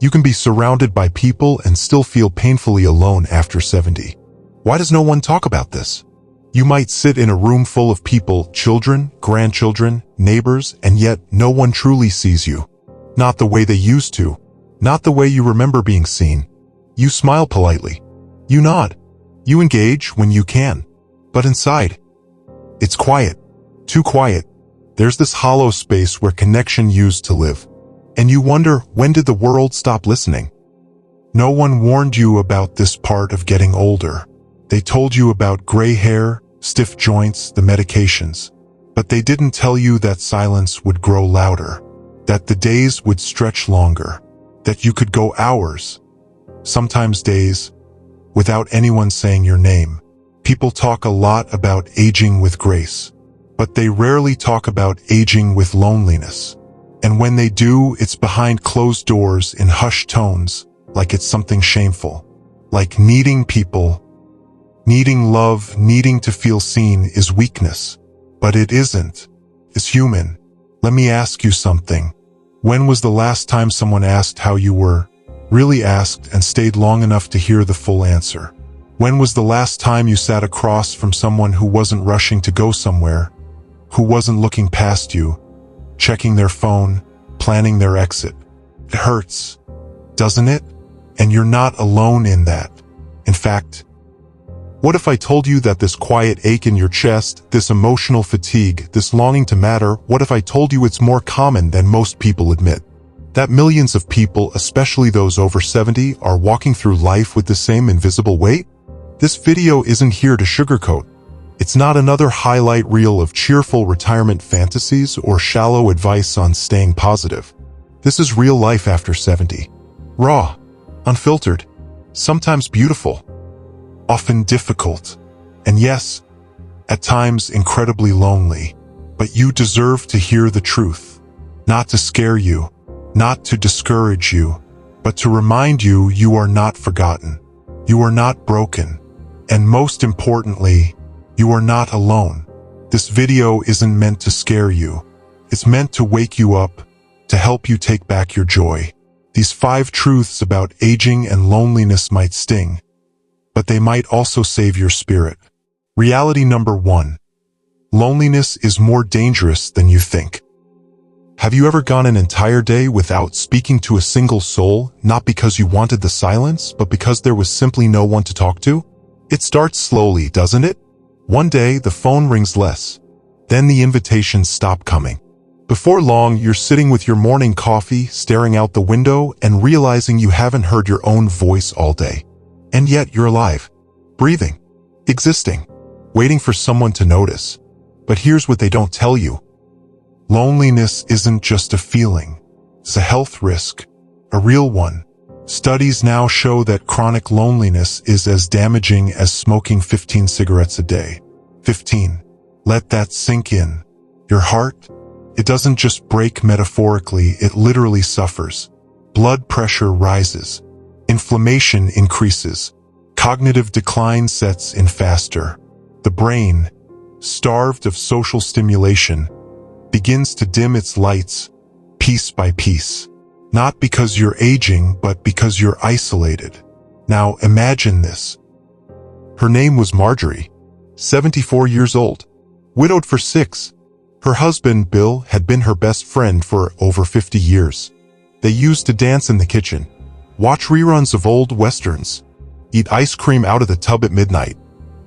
You can be surrounded by people and still feel painfully alone after 70. Why does no one talk about this? You might sit in a room full of people, children, grandchildren, neighbors, and yet no one truly sees you. Not the way they used to. Not the way you remember being seen. You smile politely. You nod. You engage when you can. But inside, it's quiet. Too quiet. There's this hollow space where connection used to live. And you wonder, when did the world stop listening? No one warned you about this part of getting older. They told you about gray hair, stiff joints, the medications. But they didn't tell you that silence would grow louder, that the days would stretch longer, that you could go hours, sometimes days, without anyone saying your name. People talk a lot about aging with grace, but they rarely talk about aging with loneliness. And when they do, it's behind closed doors in hushed tones, like it's something shameful. Like needing people, needing love, needing to feel seen is weakness. But it isn't. It's human. Let me ask you something. When was the last time someone asked how you were? Really asked and stayed long enough to hear the full answer? When was the last time you sat across from someone who wasn't rushing to go somewhere, who wasn't looking past you, checking their phone, planning their exit? It hurts, doesn't it? And you're not alone in that. In fact, what if I told you that this quiet ache in your chest, this emotional fatigue, this longing to matter, what if I told you it's more common than most people admit? That millions of people, especially those over 70, are walking through life with the same invisible weight? This video isn't here to sugarcoat. It's not another highlight reel of cheerful retirement fantasies or shallow advice on staying positive. This is real life after 70. Raw, unfiltered, sometimes beautiful, often difficult, and yes, at times incredibly lonely. But you deserve to hear the truth. Not to scare you, not to discourage you, but to remind you you are not forgotten. You are not broken. And most importantly, you are not alone. This video isn't meant to scare you. It's meant to wake you up, to help you take back your joy. These 5 truths about aging and loneliness might sting, but they might also save your spirit. Reality number 1. Loneliness is more dangerous than you think. Have you ever gone an entire day without speaking to a single soul, not because you wanted the silence, but because there was simply no one to talk to? It starts slowly, doesn't it? One day, the phone rings less. Then the invitations stop coming. Before long, you're sitting with your morning coffee, staring out the window, and realizing you haven't heard your own voice all day. And yet you're alive, breathing, existing, waiting for someone to notice. But here's what they don't tell you. Loneliness isn't just a feeling. It's a health risk, a real one. Studies now show that chronic loneliness is as damaging as smoking 15 cigarettes a day. 15. Let that sink in. Your heart, it doesn't just break metaphorically, it literally suffers. Blood pressure rises. Inflammation increases. Cognitive decline sets in faster. The brain, starved of social stimulation, begins to dim its lights, piece by piece. Not because you're aging, but because you're isolated. Now imagine this. Her name was Marjorie, 74 years old, widowed for 6. Her husband, Bill, had been her best friend for over 50 years. They used to dance in the kitchen, watch reruns of old westerns, eat ice cream out of the tub at midnight.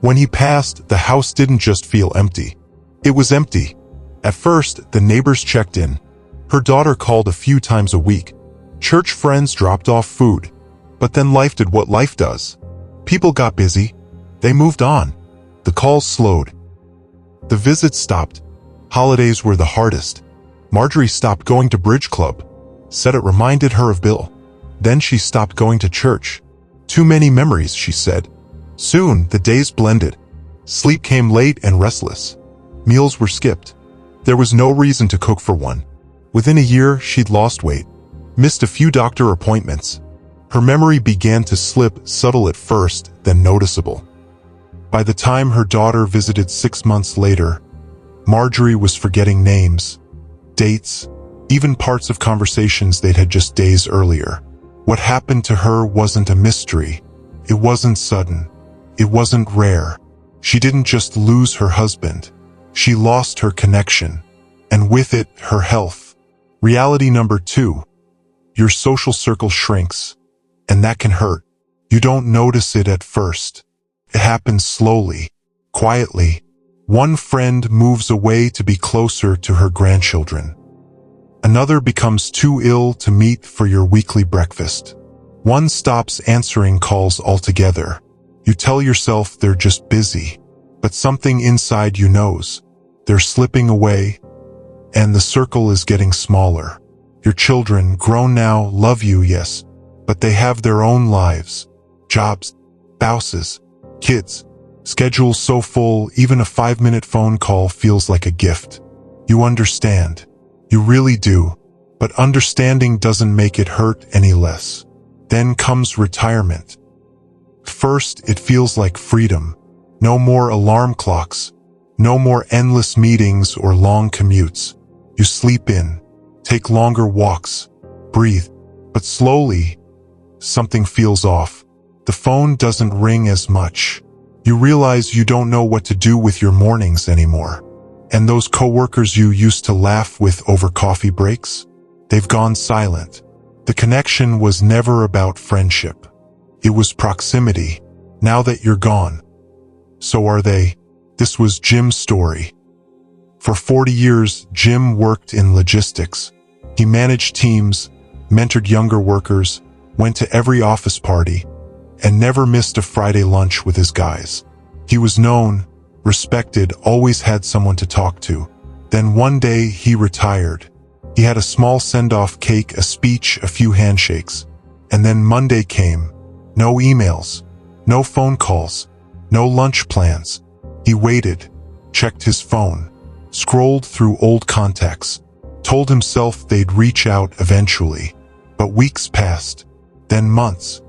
When he passed, the house didn't just feel empty. It was empty. At first, the neighbors checked in. Her daughter called a few times a week. Church friends dropped off food. But then life did what life does. People got busy. They moved on. The calls slowed. The visits stopped. Holidays were the hardest. Marjorie stopped going to bridge club. Said it reminded her of Bill. Then she stopped going to church. Too many memories, she said. Soon, the days blended. Sleep came late and restless. Meals were skipped. There was no reason to cook for one. Within a year, she'd lost weight, missed a few doctor appointments. Her memory began to slip, subtle at first, then noticeable. By the time her daughter visited 6 months later, Marjorie was forgetting names, dates, even parts of conversations they'd had just days earlier. What happened to her wasn't a mystery. It wasn't sudden. It wasn't rare. She didn't just lose her husband. She lost her connection, and with it, her health. Reality number 2. Your social circle shrinks, and that can hurt. You don't notice it at first. It happens slowly, quietly. One friend moves away to be closer to her grandchildren. Another becomes too ill to meet for your weekly breakfast. One stops answering calls altogether. You tell yourself they're just busy, but something inside you knows. They're slipping away, and the circle is getting smaller. Your children, grown now, love you, yes, but they have their own lives. Jobs, spouses, kids. Schedules so full, even a 5-minute phone call feels like a gift. You understand. You really do. But understanding doesn't make it hurt any less. Then comes retirement. First, it feels like freedom. No more alarm clocks. No more endless meetings or long commutes. You sleep in, take longer walks, breathe. But slowly, something feels off. The phone doesn't ring as much. You realize you don't know what to do with your mornings anymore. And those coworkers you used to laugh with over coffee breaks? They've gone silent. The connection was never about friendship. It was proximity. Now that you're gone, so are they. This was Jim's story. For 40 years, Jim worked in logistics. He managed teams, mentored younger workers, went to every office party, and never missed a Friday lunch with his guys. He was known, respected, always had someone to talk to. Then one day he retired. He had a small send-off cake, a speech, a few handshakes. And then Monday came. No emails, no phone calls, no lunch plans. He waited, checked his phone, scrolled through old contacts, told himself they'd reach out eventually. But weeks passed, then months.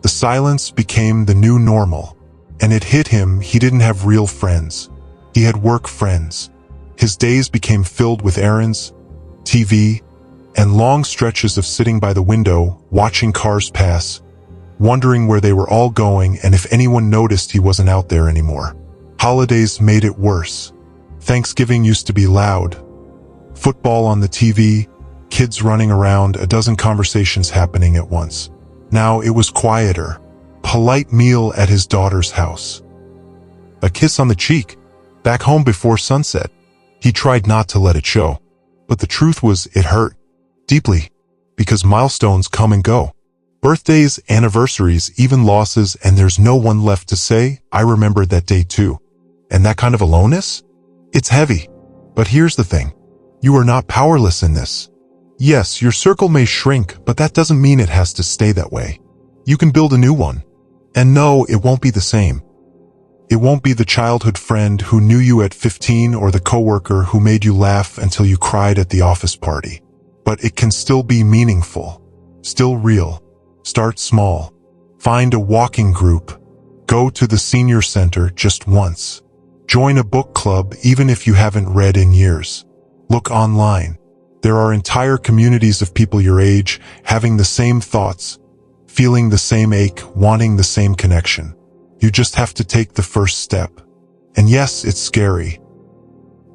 The silence became the new normal, and it hit him he didn't have real friends. He had work friends. His days became filled with errands, TV, and long stretches of sitting by the window, watching cars pass, wondering where they were all going and if anyone noticed he wasn't out there anymore. Holidays made it worse. Thanksgiving used to be loud. Football on the TV, kids running around, a dozen conversations happening at once. Now it was quieter. Polite meal at his daughter's house. A kiss on the cheek, back home before sunset. He tried not to let it show. But the truth was, it hurt. Deeply. Because milestones come and go. Birthdays, anniversaries, even losses, and there's no one left to say, I remembered that day too. And that kind of aloneness? It's heavy. But here's the thing. You are not powerless in this. Yes, your circle may shrink, but that doesn't mean it has to stay that way. You can build a new one. And no, it won't be the same. It won't be the childhood friend who knew you at 15 or the coworker who made you laugh until you cried at the office party. But it can still be meaningful. Still real. Start small. Find a walking group. Go to the senior center just once. Join a book club even if you haven't read in years. Look online. There are entire communities of people your age having the same thoughts, feeling the same ache, wanting the same connection. You just have to take the first step. And yes, it's scary.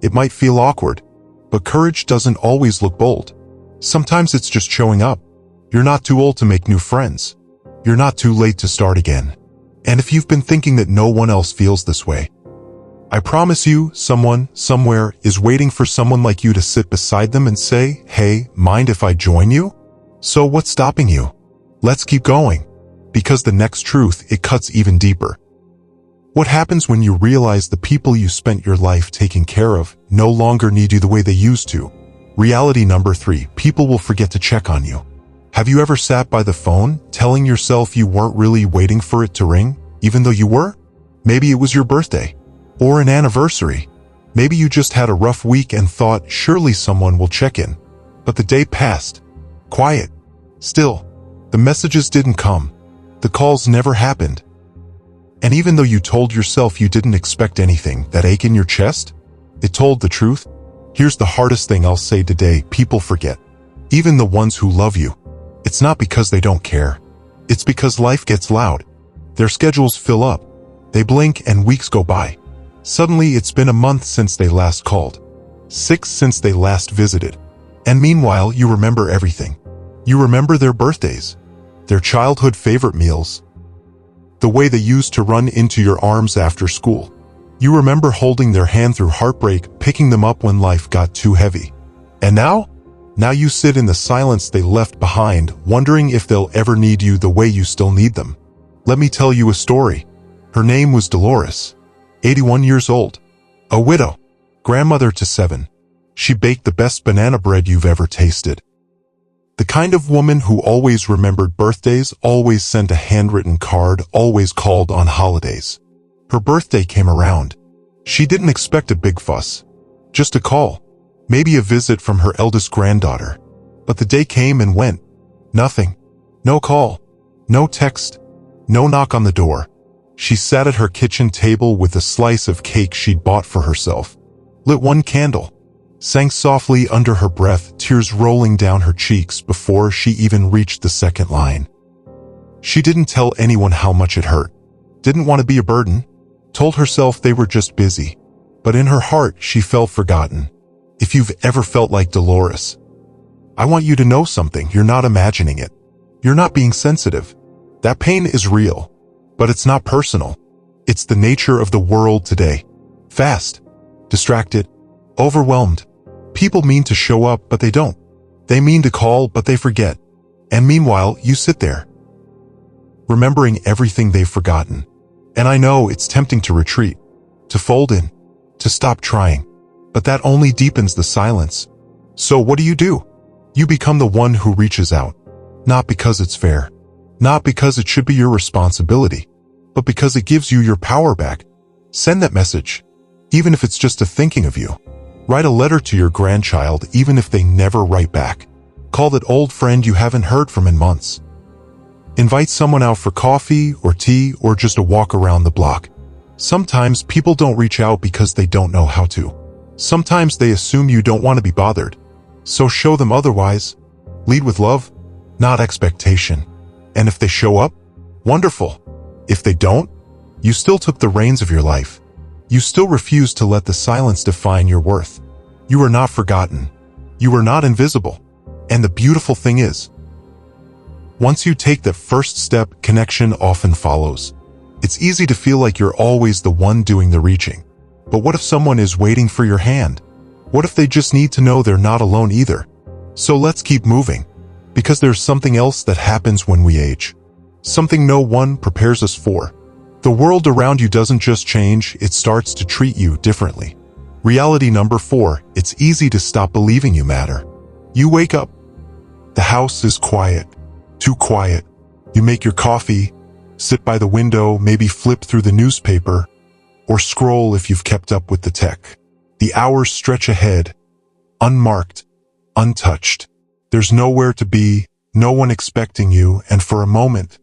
It might feel awkward, but courage doesn't always look bold. Sometimes it's just showing up. You're not too old to make new friends. You're not too late to start again. And if you've been thinking that no one else feels this way, I promise you, someone, somewhere, is waiting for someone like you to sit beside them and say, hey, mind if I join you? So what's stopping you? Let's keep going. Because the next truth, it cuts even deeper. What happens when you realize the people you spent your life taking care of no longer need you the way they used to? Reality number 3, people will forget to check on you. Have you ever sat by the phone, telling yourself you weren't really waiting for it to ring, even though you were? Maybe it was your birthday. Or an anniversary. Maybe you just had a rough week and thought, surely someone will check in. But the day passed. Quiet. Still. The messages didn't come. The calls never happened. And even though you told yourself you didn't expect anything, that ache in your chest, it told the truth. Here's the hardest thing I'll say today, people forget. Even the ones who love you. It's not because they don't care. It's because life gets loud. Their schedules fill up. They blink and weeks go by. Suddenly it's been a month since they last called. 6 since they last visited. And meanwhile, you remember everything. You remember their birthdays, their childhood favorite meals, the way they used to run into your arms after school. You remember holding their hand through heartbreak, picking them up when life got too heavy. And now? Now you sit in the silence they left behind, wondering if they'll ever need you the way you still need them. Let me tell you a story. Her name was Dolores, 81 years old, a widow, grandmother to 7. She baked the best banana bread you've ever tasted. The kind of woman who always remembered birthdays, always sent a handwritten card, always called on holidays. Her birthday came around. She didn't expect a big fuss. Just a call. Maybe a visit from her eldest granddaughter. But the day came and went. Nothing. No call. No text. No knock on the door. She sat at her kitchen table with a slice of cake she'd bought for herself. Lit one candle. Sang softly under her breath, tears rolling down her cheeks before she even reached the second line. She didn't tell anyone how much it hurt. Didn't want to be a burden. Told herself they were just busy. But in her heart, she felt forgotten. If you've ever felt like Dolores, I want you to know something. You're not imagining it. You're not being sensitive. That pain is real, but it's not personal. It's the nature of the world today. Fast, distracted, overwhelmed. People mean to show up, but they don't. They mean to call, but they forget. And meanwhile, you sit there, remembering everything they've forgotten. And I know it's tempting to retreat, to fold in, to stop trying. But that only deepens the silence. So what do? You become the one who reaches out. Not because it's fair. Not because it should be your responsibility. But because it gives you your power back. Send that message, even if it's just a thinking of you. Write a letter to your grandchild, even if they never write back. Call that old friend you haven't heard from in months. Invite someone out for coffee or tea or just a walk around the block. Sometimes people don't reach out because they don't know how to. Sometimes they assume you don't want to be bothered. So show them otherwise. Lead with love, not expectation. And if they show up, wonderful. If they don't, you still took the reins of your life. You still refuse to let the silence define your worth. You are not forgotten. You are not invisible. And the beautiful thing is, once you take that first step, connection often follows. It's easy to feel like you're always the one doing the reaching. But what if someone is waiting for your hand? What if they just need to know they're not alone either? So let's keep moving. Because there's something else that happens when we age. Something no one prepares us for. The world around you doesn't just change, it starts to treat you differently. Reality number 4, it's easy to stop believing you matter. You wake up. The house is quiet. Too quiet. You make your coffee, sit by the window, maybe flip through the newspaper, or scroll if you've kept up with the tech. The hours stretch ahead, unmarked, untouched. There's nowhere to be, no one expecting you, and for a moment,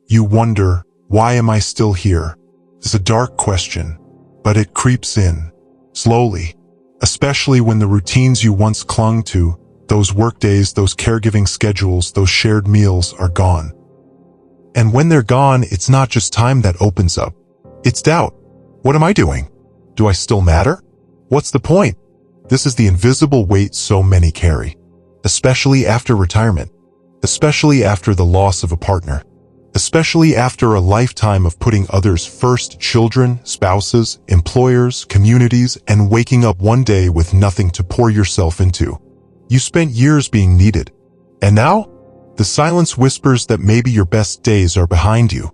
you wonder, why am I still here? It's a dark question, but it creeps in, slowly, especially when the routines you once clung to, those workdays, those caregiving schedules, those shared meals are gone. And when they're gone, it's not just time that opens up. It's doubt. What am I doing? Do I still matter? What's the point? This is the invisible weight so many carry, especially after retirement, especially after the loss of a partner, especially after a lifetime of putting others first, children, spouses, employers, communities, and waking up one day with nothing to pour yourself into. You spent years being needed, and now, the silence whispers that maybe your best days are behind you.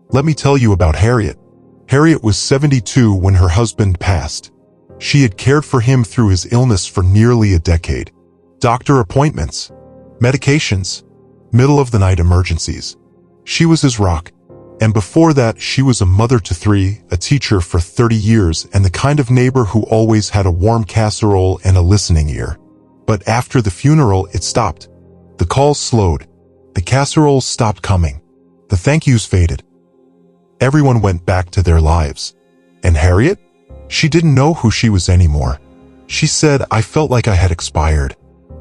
Let me tell you about Harriet. Harriet was 72 when her husband passed. She had cared for him through his illness for nearly a decade. Doctor appointments, medications, middle-of-the-night emergencies. She was his rock. And before that, she was a mother to 3, a teacher for 30 years, and the kind of neighbor who always had a warm casserole and a listening ear. But after the funeral, it stopped. The calls slowed. The casseroles stopped coming. The thank yous faded. Everyone went back to their lives. And Harriet? She didn't know who she was anymore. She said, I felt like I had expired.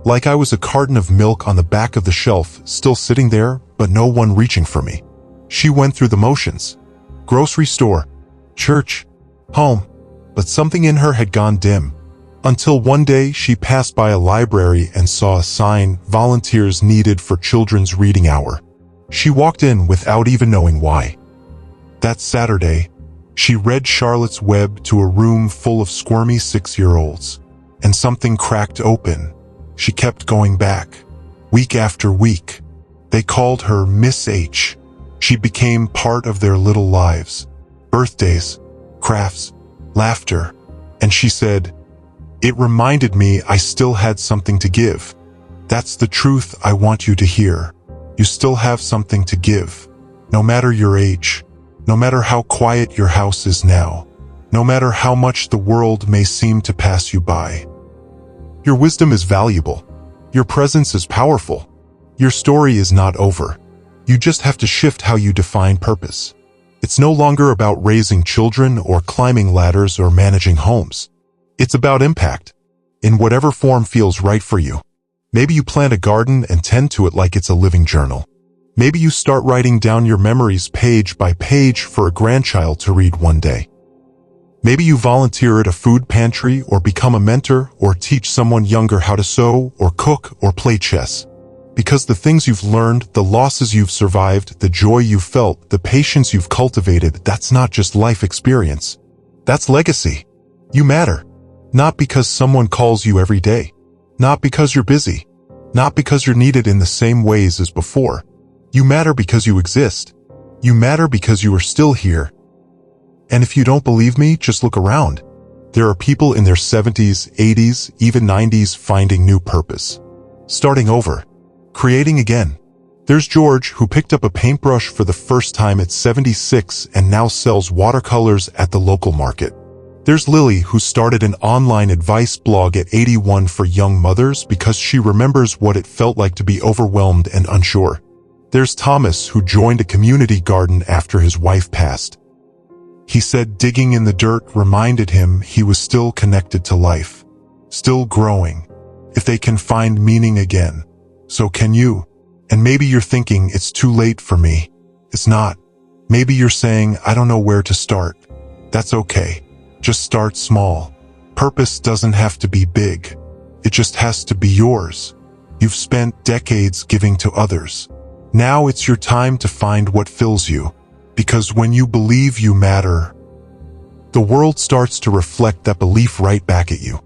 Like I was a carton of milk on the back of the shelf, still sitting there, but no one reaching for me. She went through the motions. Grocery store, church, home, but something in her had gone dim. Until one day she passed by a library and saw a sign, volunteers needed for children's reading hour. She walked in without even knowing why. That Saturday, she read Charlotte's Web to a room full of squirmy 6-year-olds. And something cracked open. She kept going back, week after week. They called her Miss H. She became part of their little lives. Birthdays, crafts, laughter. And she said, "It reminded me I still had something to give. That's the truth I want you to hear. You still have something to give. No matter your age, no matter how quiet your house is now, no matter how much the world may seem to pass you by. Your wisdom is valuable. Your presence is powerful. Your story is not over. You just have to shift how you define purpose. It's no longer about raising children or climbing ladders or managing homes. It's about impact, in whatever form feels right for you. Maybe you plant a garden and tend to it like it's a living journal. Maybe you start writing down your memories page by page for a grandchild to read one day. Maybe you volunteer at a food pantry or become a mentor or teach someone younger how to sew or cook or play chess. Because the things you've learned, the losses you've survived, the joy you've felt, the patience you've cultivated, that's not just life experience. That's legacy. You matter. Not because someone calls you every day. Not because you're busy. Not because you're needed in the same ways as before. You matter because you exist. You matter because you are still here. And if you don't believe me, just look around. There are people in their 70s, 80s, even 90s finding new purpose. Starting over. Creating again. There's George, who picked up a paintbrush for the first time at 76 and now sells watercolors at the local market. There's Lily, who started an online advice blog at 81 for young mothers because she remembers what it felt like to be overwhelmed and unsure. There's Thomas, who joined a community garden after his wife passed. He said digging in the dirt reminded him he was still connected to life, still growing. If they can find meaning again, so can you. And maybe you're thinking, it's too late for me. It's not. Maybe you're saying, I don't know where to start. That's okay. Just start small. Purpose doesn't have to be big. It just has to be yours. You've spent decades giving to others. Now it's your time to find what fills you. Because when you believe you matter, the world starts to reflect that belief right back at you.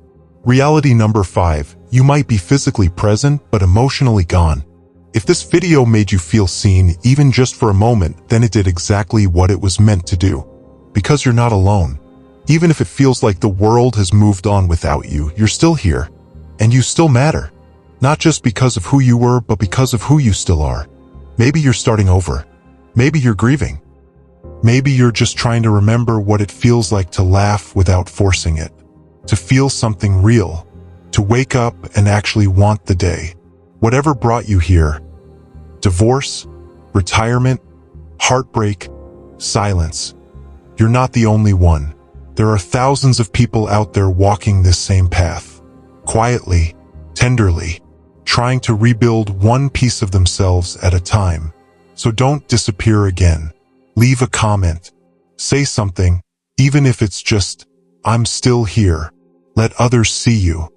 Reality number 5, you might be physically present but emotionally gone. If this video made you feel seen, even just for a moment, then it did exactly what it was meant to do. Because you're not alone. Even if it feels like the world has moved on without you, you're still here. And you still matter. Not just because of who you were, but because of who you still are. Maybe you're starting over. Maybe you're grieving. Maybe you're just trying to remember what it feels like to laugh without forcing it, to feel something real, to wake up and actually want the day. Whatever brought you here, divorce, retirement, heartbreak, silence, you're not the only one. There are thousands of people out there walking this same path, quietly, tenderly, trying to rebuild one piece of themselves at a time. So don't disappear again. Leave a comment. Say something, even if it's just, I'm still here. Let others see you.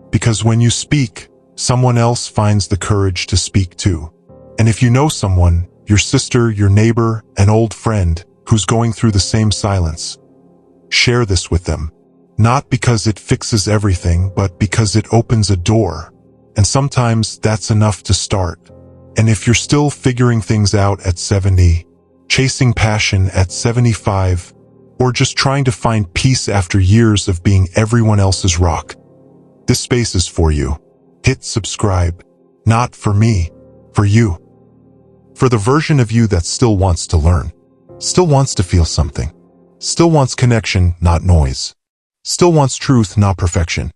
Because when you speak, someone else finds the courage to speak too. And if you know someone, your sister, your neighbor, an old friend, who's going through the same silence, share this with them. Not because it fixes everything, but because it opens a door. And sometimes that's enough to start. And if you're still figuring things out at 70, chasing passion at 75, or just trying to find peace after years of being everyone else's rock, this space is for you. Hit subscribe. Not for me, for you. For the version of you that still wants to learn, still wants to feel something, still wants connection, not noise, still wants truth, not perfection.